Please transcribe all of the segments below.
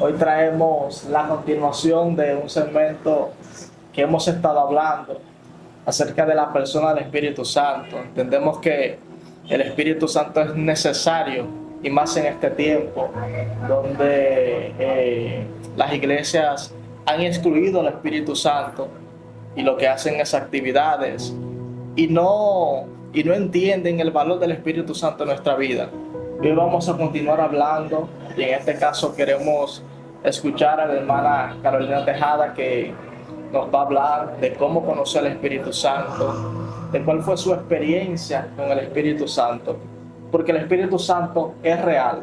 Hoy traemos la continuación de un segmento que hemos estado hablando acerca de la persona del Espíritu Santo. Entendemos que el Espíritu Santo es necesario, y más en este tiempo donde las iglesias han excluido al Espíritu Santo y lo que hacen es actividades y no entienden el valor del Espíritu Santo en nuestra vida. Hoy vamos a continuar hablando y en este caso queremos escuchar a la hermana Carolina Tejada, que nos va a hablar de cómo conocer al Espíritu Santo, de cuál fue su experiencia con el Espíritu Santo, porque el Espíritu Santo es real,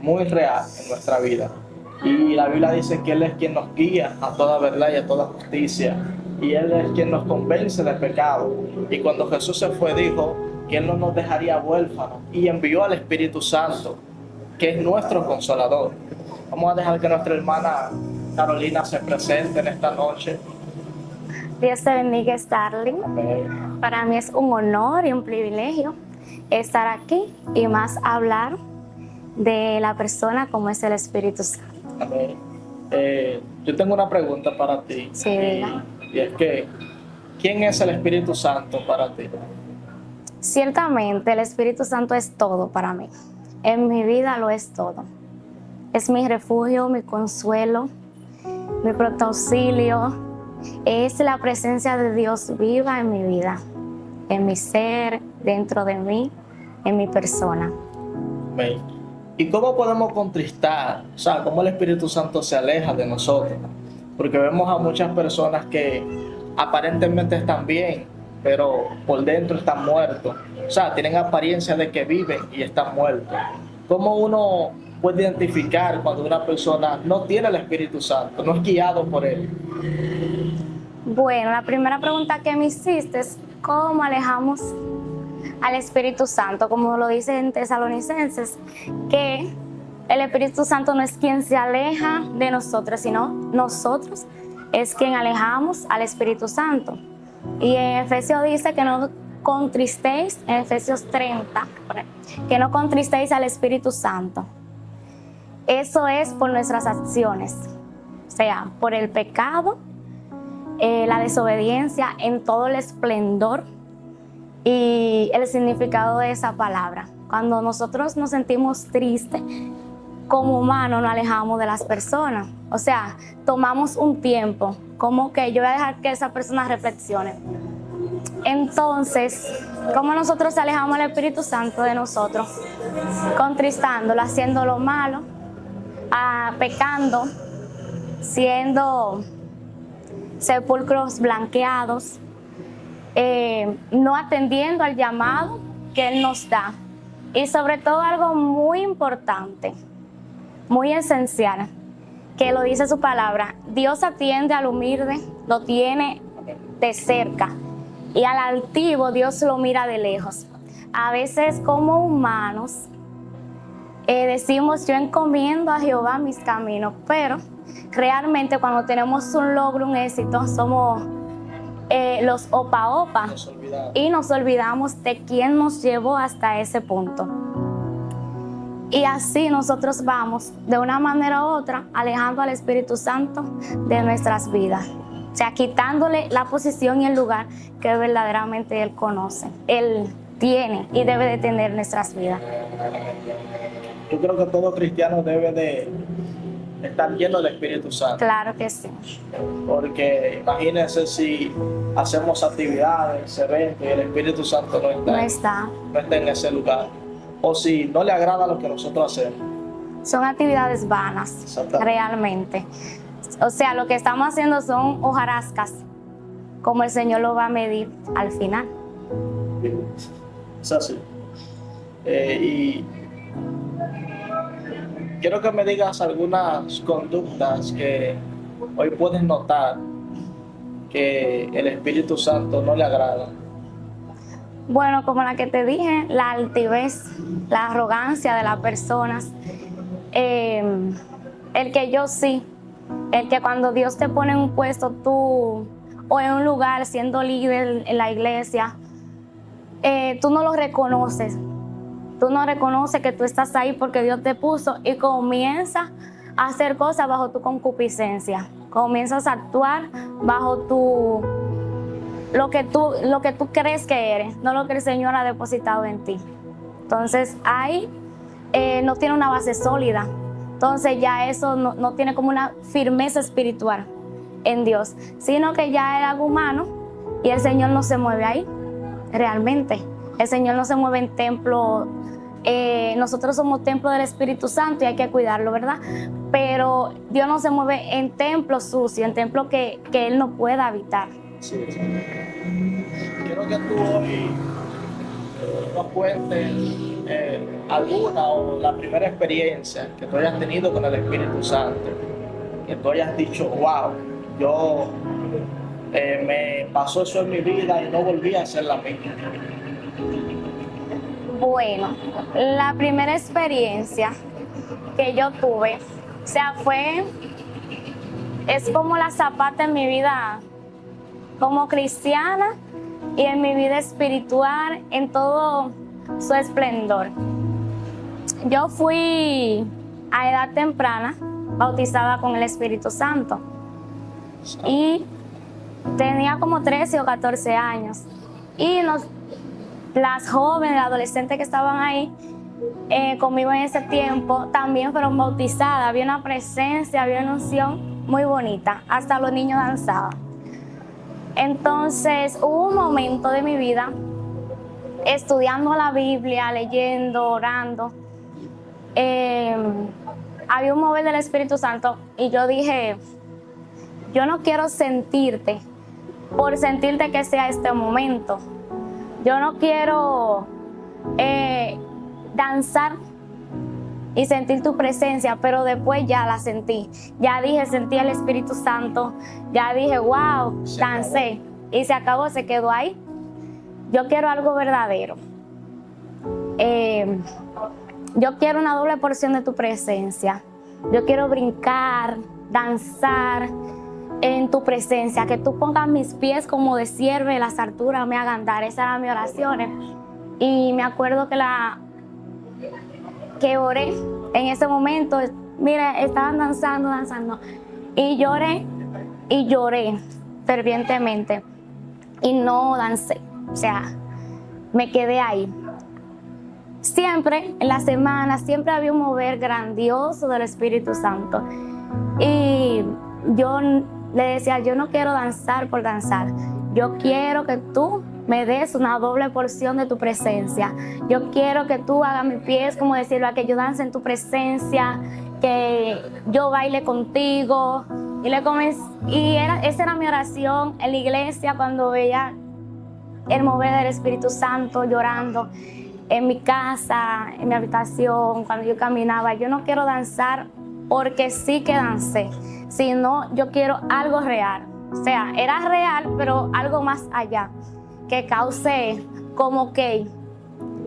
muy real en nuestra vida. Y la Biblia dice que Él es quien nos guía a toda verdad y a toda justicia. Y Él es quien nos convence del pecado. Y cuando Jesús se fue, dijo que Él no nos dejaría huérfanos. Y envió al Espíritu Santo, que es nuestro consolador. Vamos a dejar que nuestra hermana Carolina se presente en esta noche. Dios te bendiga, Starling. Amén. Para mí es un honor y un privilegio estar aquí y más hablar de la persona como es el Espíritu Santo. Amén. Yo tengo una pregunta para ti. Sí, diga. Y es que, ¿quién es el Espíritu Santo para ti? Ciertamente el Espíritu Santo es todo para mí. En mi vida lo es todo. Es mi refugio, mi consuelo, mi pronto auxilio. Es la presencia de Dios viva en mi vida, en mi ser, dentro de mí, en mi persona. Amén. ¿Y cómo podemos contristar? O sea, cómo el Espíritu Santo se aleja de nosotros. Porque vemos a muchas personas que aparentemente están bien, pero por dentro están muertos. O sea, tienen apariencia de que viven y están muertos. ¿Cómo uno puede identificar cuando una persona no tiene el Espíritu Santo, no es guiado por Él? Bueno, la primera pregunta que me hiciste es ¿cómo alejamos al Espíritu Santo? Como lo dice en Tesalonicenses, que el Espíritu Santo no es quien se aleja de nosotros, sino nosotros es quien alejamos al Espíritu Santo. Y en Efesios dice que no contristéis, en Efesios 30, que no contristéis al Espíritu Santo. Eso es por nuestras acciones, o sea, por el pecado, la desobediencia en todo el esplendor y el significado de esa palabra. Cuando nosotros nos sentimos tristes, como humanos nos alejamos de las personas. O sea, tomamos un tiempo, como que yo voy a dejar que esa persona reflexione. Entonces, ¿cómo nosotros alejamos al Espíritu Santo de nosotros? Contristándolo, haciendo lo malo, pecando, siendo sepulcros blanqueados, no atendiendo al llamado que Él nos da. Y sobre todo algo muy importante, muy esencial, que lo dice su palabra: Dios atiende al humilde, lo tiene de cerca, y al altivo Dios lo mira de lejos. A veces como humanos decimos yo encomiendo a Jehová mis caminos, pero realmente cuando tenemos un logro, un éxito, somos los opa-opa y nos olvidamos de quién nos llevó hasta ese punto. Y así nosotros vamos de una manera u otra alejando al Espíritu Santo de nuestras vidas, o sea, quitándole la posición y el lugar que verdaderamente Él conoce, Él tiene y debe de tener en nuestras vidas. Yo creo que todo cristiano debe de estar lleno del Espíritu Santo. Claro que sí. Porque imagínense si hacemos actividades, eventos y el Espíritu Santo no está en ese lugar. O si no le agrada lo que nosotros hacemos. Son actividades vanas, realmente. O sea, lo que estamos haciendo son hojarascas, como el Señor lo va a medir al final. Es así. Y quiero que me digas algunas conductas que hoy puedes notar que el Espíritu Santo no le agrada. Bueno, como la que te dije, la altivez, la arrogancia de las personas, el que yo sí, el que cuando Dios te pone en un puesto tú o en un lugar siendo líder en la iglesia, tú no lo reconoces. Tú no reconoces que tú estás ahí porque Dios te puso y comienza a hacer cosas bajo tu concupiscencia. Comienzas a actuar bajo lo que tú crees que eres, no lo que el Señor ha depositado en ti. Entonces ahí no tiene una base sólida. Entonces ya eso no tiene como una firmeza espiritual en Dios, sino que ya es algo humano y el Señor no se mueve ahí realmente. El Señor no se mueve en templo. Nosotros somos templo del Espíritu Santo y hay que cuidarlo, ¿verdad? Pero Dios no se mueve en templos sucios, en templos que Él no pueda habitar. Sí. Quiero que tú hoy nos cuentes alguna o la primera experiencia que tú hayas tenido con el Espíritu Santo, que tú hayas dicho, wow, yo me pasó eso en mi vida y no volví a ser la misma. Bueno, la primera experiencia que yo tuve, o sea, es como la zapata en mi vida como cristiana y en mi vida espiritual en todo su esplendor. Yo fui a edad temprana bautizada con el Espíritu Santo y tenía como 13 o 14 años y las jóvenes, adolescentes que estaban ahí conmigo en ese tiempo también fueron bautizadas. Había una presencia, había una unción muy bonita, hasta los niños danzaban. Entonces hubo un momento de mi vida estudiando la Biblia, leyendo, orando, había un mover del Espíritu Santo y yo dije, yo no quiero sentirte por sentirte que sea este momento. Yo no quiero danzar y sentir tu presencia, pero después ya la sentí. Ya dije, sentí el Espíritu Santo. Ya dije, wow, dancé. Y se acabó, se quedó ahí. Yo quiero algo verdadero. Yo quiero una doble porción de tu presencia. Yo quiero brincar, danzar en tu presencia, que tú pongas mis pies como de ciervo y las alturas me hagan dar. Esas eran mis oraciones. Y me acuerdo que oré en ese momento. Mira, estaban danzando. Y lloré fervientemente. Y no dancé. O sea, me quedé ahí. Siempre, en la semana, siempre había un mover grandioso del Espíritu Santo. Y yo le decía, yo no quiero danzar por danzar. Yo quiero que tú me des una doble porción de tu presencia. Yo quiero que tú hagas mis pies, como decirlo, a que yo dance en tu presencia, que yo baile contigo. Esa era mi oración en la iglesia cuando veía el mover del Espíritu Santo, llorando en mi casa, en mi habitación, cuando yo caminaba. Yo no quiero danzar porque sí que dancé, sino yo quiero algo real. O sea, era real, pero algo más allá, que cause como que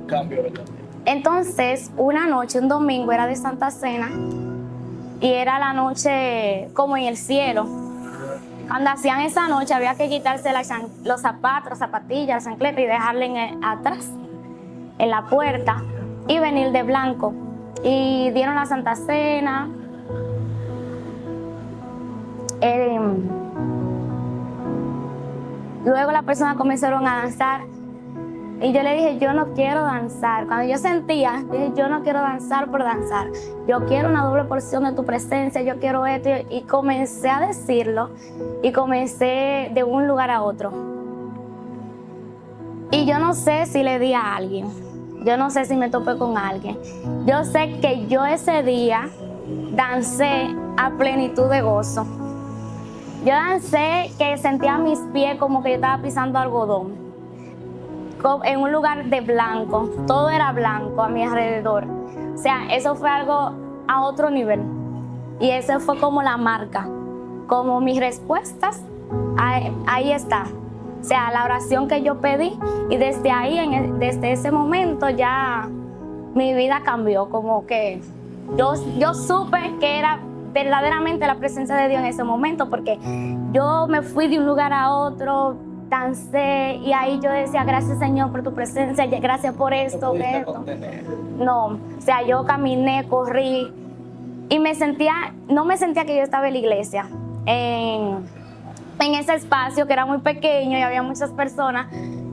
Un cambio, ¿verdad? Entonces, una noche, un domingo, era de Santa Cena y era la noche como en el cielo. Cuando hacían esa noche había que quitarse los zapatos, las zapatillas, las chancletas y dejarla atrás, en la puerta, y venir de blanco. Y dieron la Santa Cena. Luego las personas comenzaron a danzar y yo le dije, yo no quiero danzar. Cuando yo sentía, dije, yo no quiero danzar por danzar. Yo quiero una doble porción de tu presencia, yo quiero esto. Y comencé a decirlo y comencé de un lugar a otro. Y yo no sé si le di a alguien, yo no sé si me topé con alguien. Yo sé que yo ese día dancé a plenitud de gozo. Yo dancé que sentía mis pies como que yo estaba pisando algodón, en un lugar de blanco, todo era blanco a mi alrededor. O sea, eso fue algo a otro nivel. Y eso fue como la marca, como mis respuestas, ahí está. O sea, la oración que yo pedí, y desde ahí, desde ese momento ya mi vida cambió, como que yo supe que era verdaderamente la presencia de Dios en ese momento, porque yo me fui de un lugar a otro, dancé, y ahí yo decía, gracias Señor por tu presencia, gracias por esto, ¿No pudiste esto. contener? No, o sea, yo caminé, corrí, y no me sentía que yo estaba en la iglesia, en ese espacio que era muy pequeño y había muchas personas.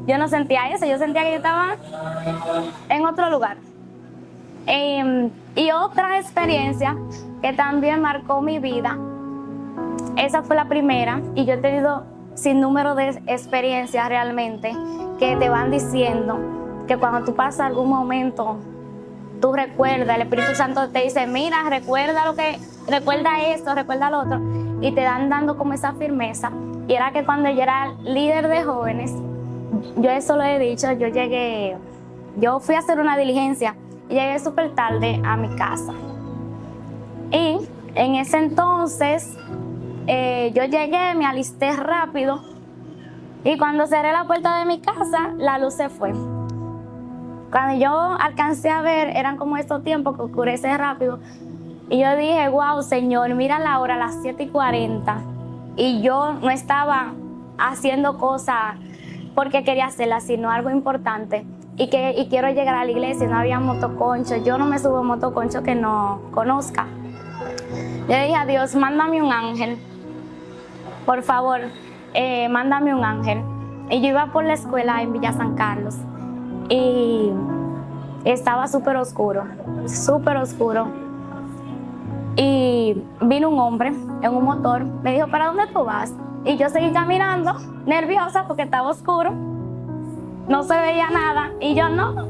Yo no sentía eso, yo sentía que yo estaba en otro lugar. Y otra experiencia que también marcó mi vida, esa fue la primera, y yo he tenido sin número de experiencias realmente que te van diciendo que cuando tú pasas algún momento, tú recuerdas, el Espíritu Santo te dice, mira, recuerda esto, recuerda lo otro, y te dan dando como esa firmeza. Y era que cuando yo era líder de jóvenes, yo eso lo he dicho, yo fui a hacer una diligencia y llegué súper tarde a mi casa. Y en ese entonces, yo llegué, me alisté rápido, y cuando cerré la puerta de mi casa, la luz se fue. Cuando yo alcancé a ver, eran como estos tiempos que oscurece rápido, y yo dije, wow, Señor, mira la hora, las 7:40, y yo no estaba haciendo cosas porque quería hacerlas, sino algo importante, y quiero llegar a la iglesia, y no había motoconcho, yo no me subo a motoconcho que no conozca. Yo dije a Dios, mándame un ángel, por favor, mándame un ángel. Y yo iba por la escuela en Villa San Carlos, y estaba súper oscuro, y vino un hombre en un motor, me dijo, ¿para dónde tú vas? Y yo seguí caminando, nerviosa porque estaba oscuro, no se veía nada, y yo no,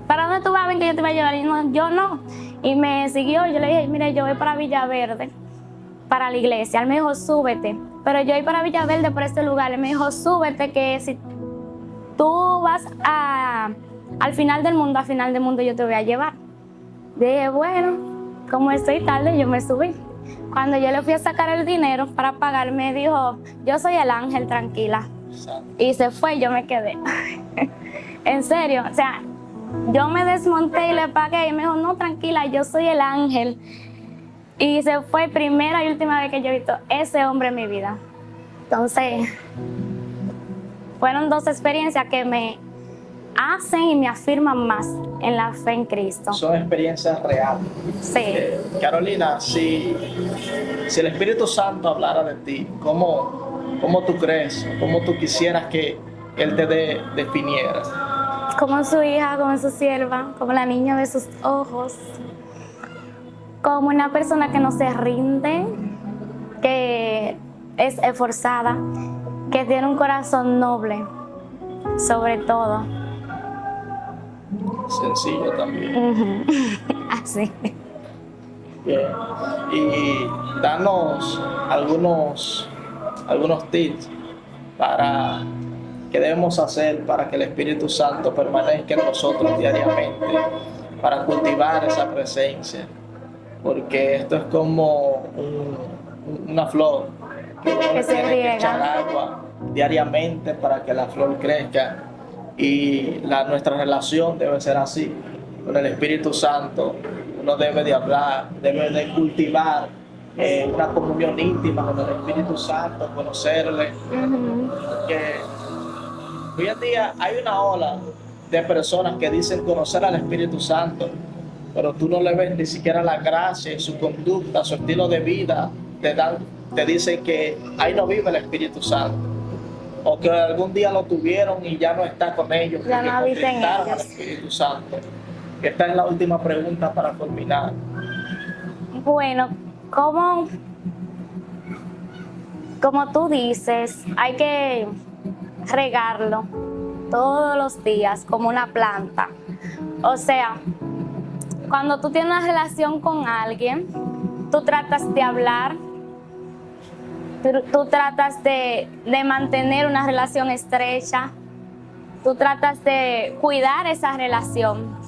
¿para dónde tú vas? Ven que yo te voy a llevar. Y yo no, y me siguió, y yo le dije, mire, yo voy para Villaverde, para la iglesia. Él me dijo, súbete, pero yo voy para Villaverde por este lugar. Él me dijo, súbete, que si tú vas al final del mundo, yo te voy a llevar. Dije, bueno, como estoy tarde, yo me subí. Cuando yo le fui a sacar el dinero para pagar, me dijo, yo soy el ángel, tranquila. Y se fue, yo me quedé. En serio, o sea, yo me desmonté y le pagué, y me dijo, no, tranquila, yo soy el ángel. Y se fue, primera y última vez que yo he visto ese hombre en mi vida. Entonces, fueron dos experiencias que me hacen y me afirman más en la fe en Cristo. Son experiencias reales. Sí. Carolina, si el Espíritu Santo hablara de ti, ¿cómo tú crees? ¿Cómo tú quisieras que Él te definiera? Como su hija, como su sierva, como la niña de sus ojos, como una persona que no se rinde, que es esforzada, que tiene un corazón noble, sobre todo. Sencillo también. Así. Bien. Y danos algunos tips para qué debemos hacer para que el Espíritu Santo permanezca en nosotros diariamente, para cultivar esa presencia, porque esto es como una flor que uno le tiene que echar agua diariamente para que la flor crezca, y nuestra relación debe ser así con el Espíritu Santo. Uno debe de hablar, debe de cultivar una comunión íntima con el Espíritu Santo, conocerle, porque hoy en día hay una ola de personas que dicen conocer al Espíritu Santo, pero tú no le ves ni siquiera la gracia, su conducta, su estilo de vida. Te dicen que ahí no vive el Espíritu Santo, o que algún día lo tuvieron y ya no está con ellos, ya no habita en ellos. Al Espíritu Santo. Esta es la última pregunta para culminar. Bueno, como tú dices, hay que regarlo todos los días como una planta. O sea, cuando tú tienes una relación con alguien, tú tratas de hablar, tú tratas de mantener una relación estrecha, tú tratas de cuidar esa relación.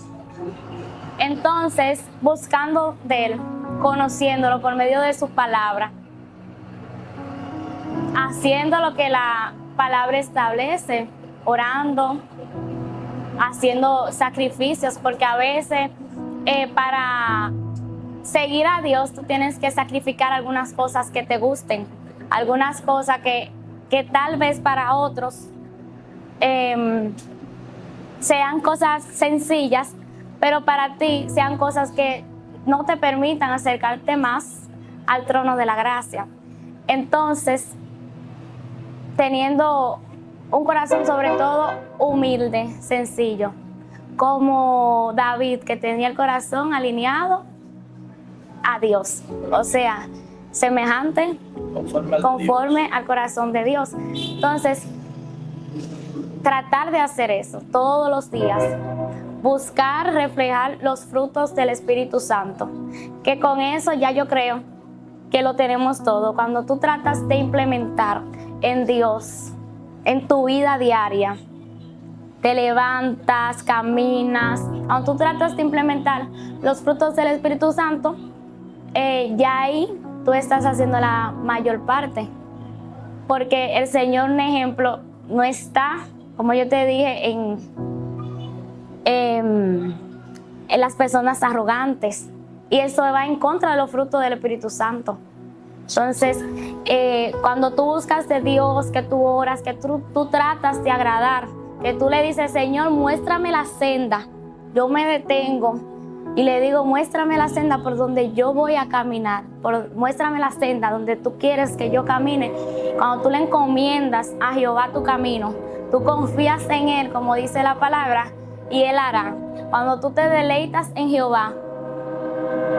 Entonces, buscando de Él, conociéndolo por medio de su palabra, haciendo lo que la palabra establece, orando, haciendo sacrificios, porque a veces para seguir a Dios tú tienes que sacrificar algunas cosas que te gusten, algunas cosas que tal vez para otros sean cosas sencillas, pero para ti sean cosas que no te permitan acercarte más al trono de la gracia. Entonces, teniendo un corazón sobre todo humilde, sencillo, como David, que tenía el corazón alineado a Dios, o sea, semejante, conforme al corazón de Dios. Entonces, tratar de hacer eso todos los días, buscar reflejar los frutos del Espíritu Santo, que con eso ya yo creo que lo tenemos todo. Cuando tú tratas de implementar en Dios, en tu vida diaria, te levantas, caminas, cuando tú tratas de implementar los frutos del Espíritu Santo, ya ahí tú estás haciendo la mayor parte, porque el Señor, un ejemplo, no está, como yo te dije, en las personas arrogantes, y eso va en contra de los frutos del Espíritu Santo. Entonces, cuando tú buscas de Dios, que tú oras, que tú tratas de agradar, que tú le dices, Señor, muéstrame la senda, yo me detengo y le digo, muéstrame la senda por donde yo voy a caminar, muéstrame la senda donde tú quieres que yo camine. Cuando tú le encomiendas a Jehová tu camino, tú confías en Él, como dice la palabra, y Él hará. Cuando tú te deleitas en Jehová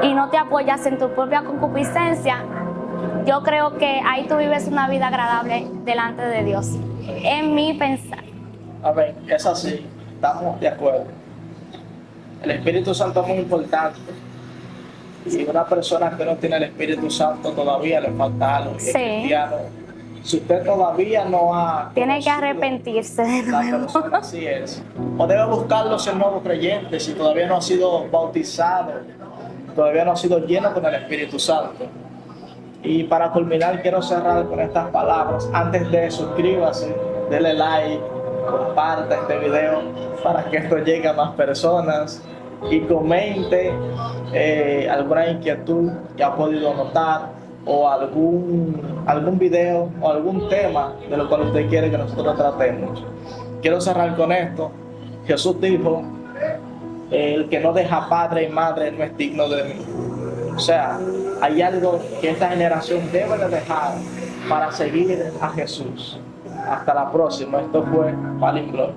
y no te apoyas en tu propia concupiscencia, yo creo que ahí tú vives una vida agradable delante de Dios, en mi pensar. Amén, es así, estamos de acuerdo. El Espíritu Santo es muy importante. Y una persona que no tiene el Espíritu Santo todavía le falta algo. Sí. Cristiano, si usted todavía no ha Tiene que arrepentirse de nuevo. persona, así es. O debe buscarlo ser nuevo creyente si todavía no ha sido bautizado, todavía no ha sido lleno con el Espíritu Santo. Y para culminar, quiero cerrar con estas palabras. Antes de suscríbase, dele like, comparta este video para que esto llegue a más personas y comente alguna inquietud que ha podido notar o algún video o algún tema de lo cual usted quiere que nosotros tratemos. Quiero cerrar con esto. Jesús dijo, el que no deja padre y madre no es digno de mí. O sea, hay algo que esta generación debe de dejar para seguir a Jesús. Hasta la próxima. Esto fue Fallen Glory.